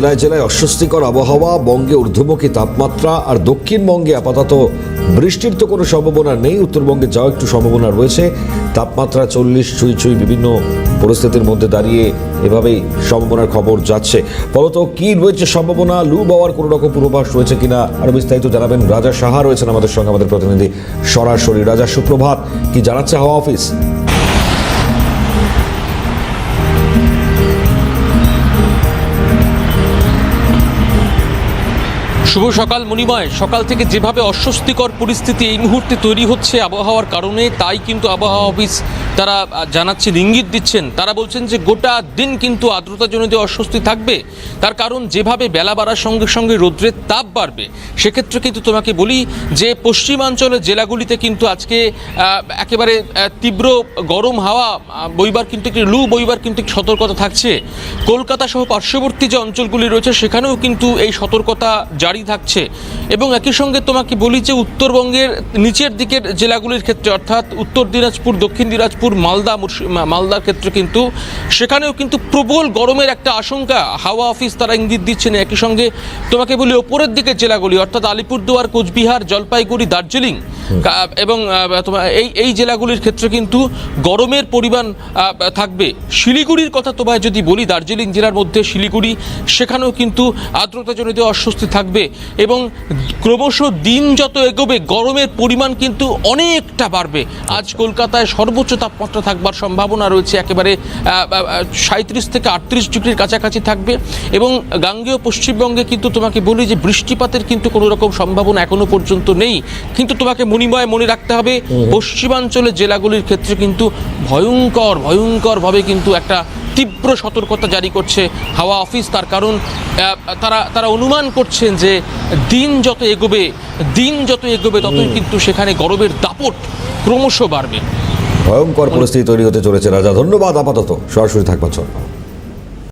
জেলায় জেলায় অস্বস্তিকর আবহাওয়া, বঙ্গে ঊর্ধ্বমুখী তাপমাত্রা, আর দক্ষিণবঙ্গে আপাতত বৃষ্টির তো কোনো সম্ভাবনা নেই। উত্তরবঙ্গে যাও একটু সম্ভাবনা রয়েছে। তাপমাত্রা 40 ছুঁই বিভিন্ন পরিস্থিতির মধ্যে দাঁড়িয়ে এভাবেই সম্ভাবনার খবর যাচ্ছে। ফলত কি রয়েছে সম্ভাবনা, লু বাওয়ার কোনো রকম পূর্বাভাস রয়েছে কিনা, আরো বিস্তারিত জানাবেন রাজা সাহা, রয়েছেন আমাদের সঙ্গে, আমাদের প্রতিনিধি সরাসরি। রাজা, সুপ্রভাত। কি জানাচ্ছে হাওয়া অফিস? শুভ সকাল মণিময়। সকাল থেকে যেভাবে অস্বস্তিকর পরিস্থিতি এই মুহূর্তে তৈরি হচ্ছে আবহাওয়ার কারণে, তাই কিন্তু আবহাওয়া অফিস তারা জানাচ্ছেন, ইঙ্গিত দিচ্ছেন। তারা বলছেন যে গোটা দিন কিন্তু আর্দ্রতাজনিত অস্বস্তি থাকবে। তার কারণ যেভাবে বেলা বাড়ার সঙ্গে সঙ্গে রৌদ্রের তাপ বাড়বে, সেক্ষেত্রে কিন্তু তোমাকে বলি যে পশ্চিমাঞ্চলের জেলাগুলিতে কিন্তু আজকে একেবারে তীব্র গরম হাওয়া বইবার কিন্তু একটি লু বইবার কিন্তু একটি সতর্কতা থাকছে। কলকাতা সহ পার্শ্ববর্তী যে অঞ্চলগুলি রয়েছে সেখানেও কিন্তু এই সতর্কতা জারি থাকছে। এবং একই সঙ্গে তোমাকে বলি যে উত্তরবঙ্গের নিচের দিকের জেলাগুলির ক্ষেত্রে, অর্থাৎ উত্তর দিনাজপুর, দক্ষিণ দিনাজপুর, মালদার ক্ষেত্রে কিন্তু সেখানেও কিন্তু প্রবল গরমের একটা আশঙ্কা হাওয়া অফিস তারা ইঙ্গিত দিচ্ছেন। একই সঙ্গে তোমাকে বলি ওপরের দিকের জেলাগুলি, অর্থাৎ আলিপুরদুয়ার, কোচবিহার, জলপাইগুড়ি, দার্জিলিং এবং তোমার এই জেলাগুলির ক্ষেত্রে কিন্তু গরমের পরিমাণ থাকবে। শিলিগুড়ির কথা তোমায় যদি বলি, দার্জিলিং জেলার মধ্যে শিলিগুড়ি, সেখানেও কিন্তু আর্দ্রতাজনিত অস্বস্তি থাকবে। এবং ক্রমশ দিন যত এগোবে গরমের পরিমাণ কিন্তু অনেকটা বাড়বে। আজ কলকাতায় সর্বোচ্চ তাপমাত্রা থাকবার সম্ভাবনা রয়েছে একেবারে 37 থেকে 38 ডিগ্রির কাছাকাছি থাকবে। এবং গাঙ্গেয় পশ্চিমবঙ্গে কিন্তু তোমাকে বলি যে বৃষ্টিপাতের কিন্তু কোনো রকম সম্ভাবনা এখনো পর্যন্ত নেই। কিন্তু তোমাকে মণিময় মনে রাখতে হবে, পশ্চিমাঞ্চলের জেলাগুলির ক্ষেত্রে কিন্তু ভয়ঙ্করভাবে কিন্তু একটা তীব্র সতর্কতা জারি করছে হাওয়া অফিস। তার কারণ তারা অনুমান করছেন যে দিন যত এগোবে ততই কিন্তু সেখানে গরমের দাপট ক্রমশ বাড়বে। ভয়ঙ্কর পরিস্থিতি তৈরি হতে চলেছে। রাজা, ধন্যবাদ। আপাতত সরাসরি থাকবার জন্য।